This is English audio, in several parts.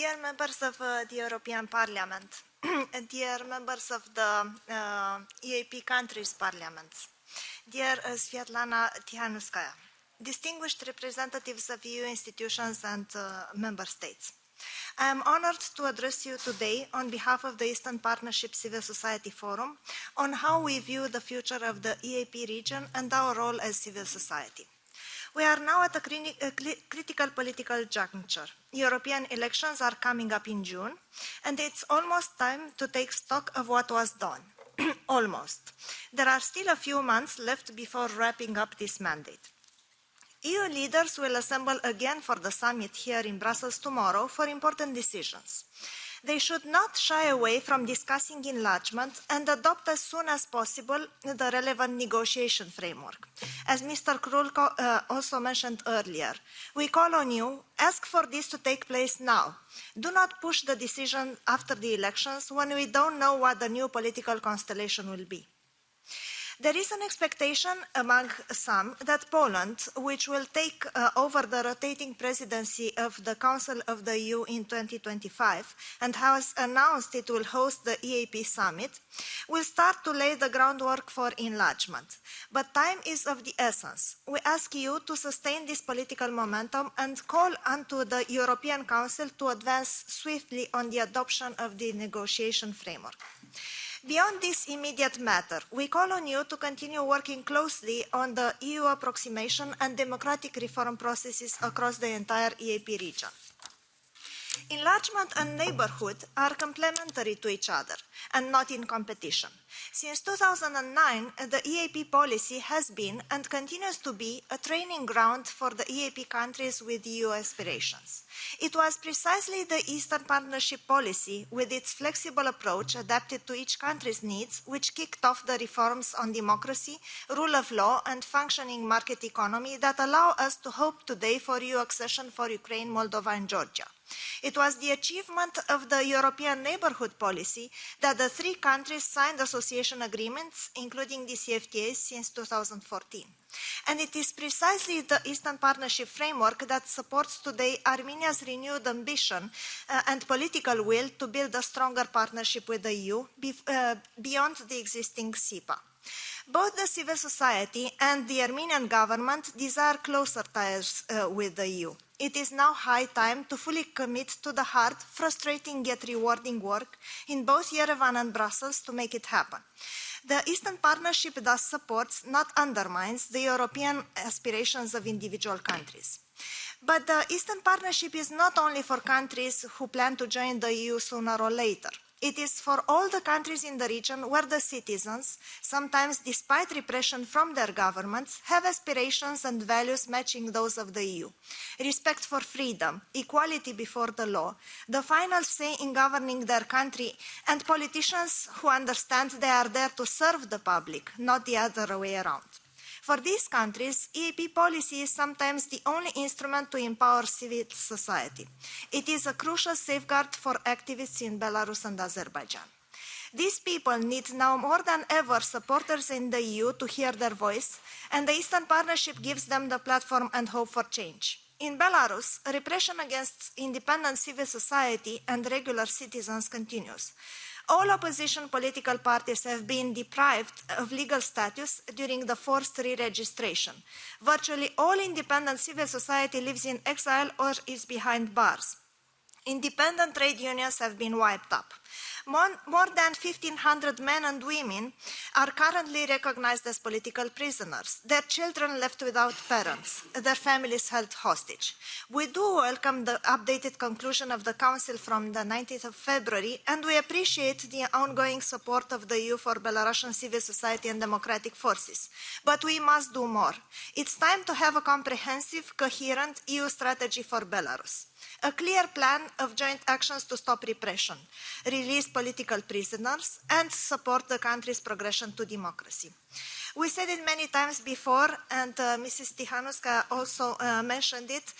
Dear members of the European Parliament, dear members of the EAP countries' parliaments, dear Svetlana Tikhanovskaya, distinguished representatives of EU institutions and member states. I am honored to address you today on behalf of the Eastern Partnership Civil Society Forum on how we view the future of the EAP region and our role as civil society. We are now at a critical political juncture. European elections are coming up in June, and it's almost time to take stock of what was done. Almost. There are still a few months left before wrapping up this mandate. EU leaders will assemble again for the summit here in Brussels tomorrow for important decisions. They should not shy away from discussing enlargement and adopt as soon as possible the relevant negotiation framework. As Mr. Krull also mentioned earlier, we call on you, ask for this to take place now. Do not push the decision after the elections when we don't know what the new political constellation will be. There is an expectation among some that Poland, which will take over the rotating presidency of the Council of the EU in 2025 and has announced it will host the EAP summit, will start to lay the groundwork for enlargement. But time is of the essence. We ask you to sustain this political momentum and call onto the European Council to advance swiftly on the adoption of the negotiation framework. Beyond this immediate matter, we call on you to continue working closely on the EU approximation and democratic reform processes across the entire EAP region. Enlargement and neighbourhood are complementary to each other and not in competition. Since 2009, the EAP policy has been and continues to be a training ground for the EAP countries with EU aspirations. It was precisely the Eastern Partnership policy, with its flexible approach adapted to each country's needs, which kicked off the reforms on democracy, rule of law, and functioning market economy that allow us to hope today for EU accession for Ukraine, Moldova, and Georgia. It was the achievement of the European Neighbourhood Policy that the three countries signed association agreements, including the CFTAs, since 2014. And it is precisely the Eastern Partnership framework that supports today Armenia's renewed ambition and political will to build a stronger partnership with the EU beyond the existing SIPA. Both the civil society and the Armenian government desire closer ties with the EU. It is now high time to fully commit to the hard, frustrating yet rewarding work in both Yerevan and Brussels to make it happen. The Eastern Partnership thus supports, not undermines, the European aspirations of individual countries. But the Eastern Partnership is not only for countries who plan to join the EU sooner or later. It is for all the countries in the region where the citizens, sometimes despite repression from their governments, have aspirations and values matching those of the EU. Respect for freedom, equality before the law, the final say in governing their country, and politicians who understand they are there to serve the public, not the other way around. For these countries, EAP policy is sometimes the only instrument to empower civil society. It is a crucial safeguard for activists in Belarus and Azerbaijan. These people need now more than ever supporters in the EU to hear their voice, and the Eastern Partnership gives them the platform and hope for change. In Belarus, repression against independent civil society and regular citizens continues. All opposition political parties have been deprived of legal status during the forced re-registration. Virtually all independent civil society lives in exile or is behind bars. Independent trade unions have been wiped up. More than 1,500 men and women are currently recognized as political prisoners, their children left without parents, their families held hostage. We do welcome the updated conclusion of the Council from the 19th of February, and we appreciate the ongoing support of the EU for Belarusian civil society and democratic forces. But we must do more. It's time to have a comprehensive, coherent EU strategy for Belarus. A clear plan of joint actions to stop repression, release political prisoners, and support the country's progression to democracy. We said it many times before, and Mrs. Tikhanovskaya also mentioned it,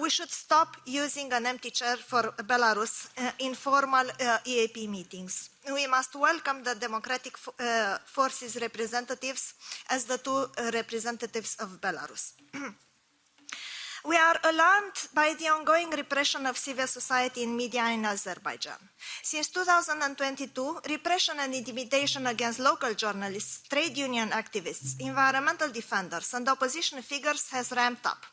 we should stop using an empty chair for Belarus in formal EAP meetings. We must welcome the democratic forces representatives as the two representatives of Belarus. We are alarmed by the ongoing repression of civil society and media in Azerbaijan. Since 2022, repression and intimidation against local journalists, trade union activists, environmental defenders, and opposition figures has ramped up.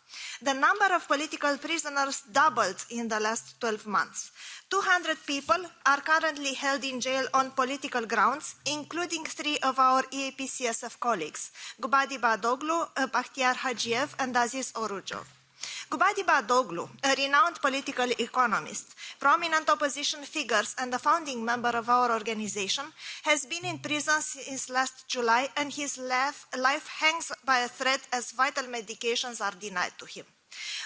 The number of political prisoners doubled in the last 12 months. 200 people are currently held in jail on political grounds, including 3 of our EAP-CSF colleagues, Gubadi Badoglu, Bakhtiar Hajiev, and Aziz Orujov. Gubadi Badoglu, a renowned political economist, prominent opposition figures, and a founding member of our organization, has been in prison since last July, and his life hangs by a thread as vital medications are denied to him.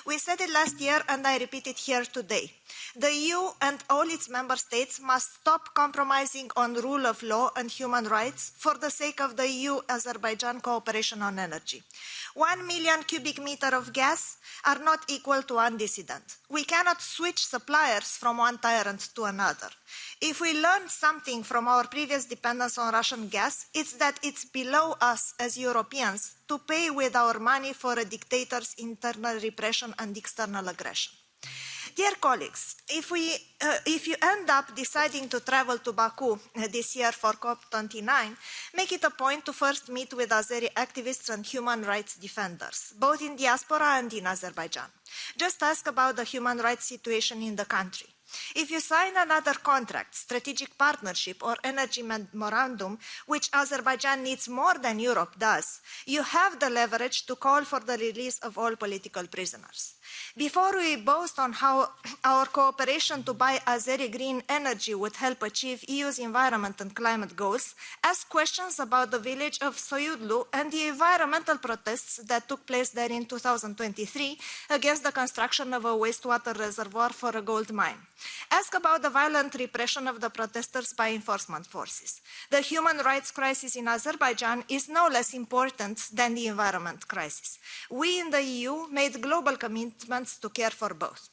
We said it last year, and I repeat it here today. The EU and all its member states must stop compromising on rule of law and human rights for the sake of the EU-Azerbaijan cooperation on energy. 1 million cubic meter of gas are not equal to one dissident. We cannot switch suppliers from one tyrant to another. If we learn something from our previous dependence on Russian gas, it's that it's below us as Europeans to pay with our money for a dictator's internal repression and external aggression. Dear colleagues, if you end up deciding to travel to Baku this year for COP29, make it a point to first meet with Azeri activists and human rights defenders, both in diaspora and in Azerbaijan. Just ask about the human rights situation in the country. If you sign another contract, strategic partnership, or energy memorandum, which Azerbaijan needs more than Europe does, you have the leverage to call for the release of all political prisoners. Before we boast on how our cooperation to buy Azeri green energy would help achieve EU's environment and climate goals, ask questions about the village of Soyudlu and the environmental protests that took place there in 2023 against the construction of a wastewater reservoir for a gold mine. Ask about the violent repression of the protesters by enforcement forces. The human rights crisis in Azerbaijan is no less important than the environment crisis. We in the EU made global commitments to care for both.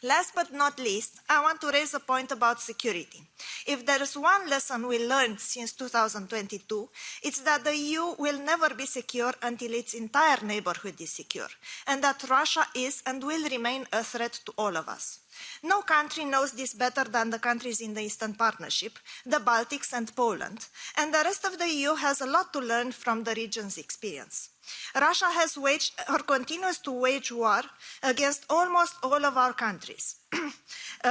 Last but not least, I want to raise a point about security. If there is one lesson we learned since 2022, it's that the EU will never be secure until its entire neighborhood is secure, and that Russia is and will remain a threat to all of us. No country knows this better than the countries in the Eastern Partnership, the Baltics and Poland, and the rest of the EU has a lot to learn from the region's experience. Russia has waged or continues to wage war against almost all of our countries,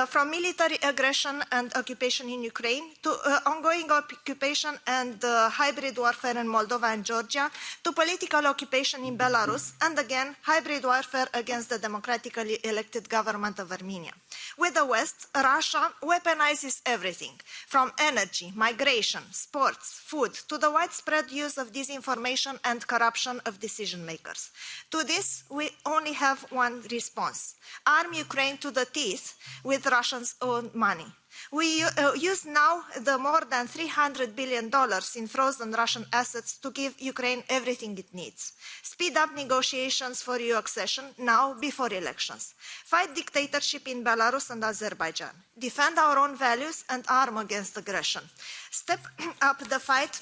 from military aggression and occupation in Ukraine to ongoing occupation and hybrid warfare in Moldova and Georgia to political occupation in Belarus and again hybrid warfare against the democratically elected government of Armenia. With the West, Russia weaponizes everything, from energy, migration, sports, food, to the widespread use of disinformation and corruption of decision makers. To this, we only have one response: arm Ukraine to the teeth with Russia's own money. We use now the more than $300 billion in frozen Russian assets to give Ukraine everything it needs. Speed up negotiations for EU accession now before elections. Fight dictatorship in Belarus and Azerbaijan. Defend our own values and arm against aggression. Step up the fight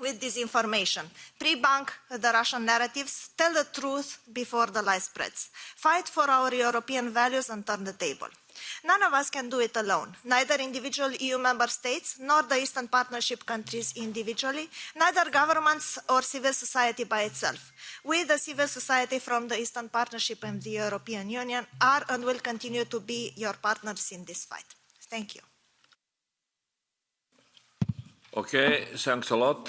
with disinformation. Pre-bank the Russian narratives, tell the truth before the lie spreads. Fight for our European values and turn the table. None of us can do it alone, neither individual EU member states, nor the Eastern Partnership countries individually, neither governments or civil society by itself. We, the civil society from the Eastern Partnership and the European Union, are and will continue to be your partners in this fight. Thank you. Okay, thanks a lot.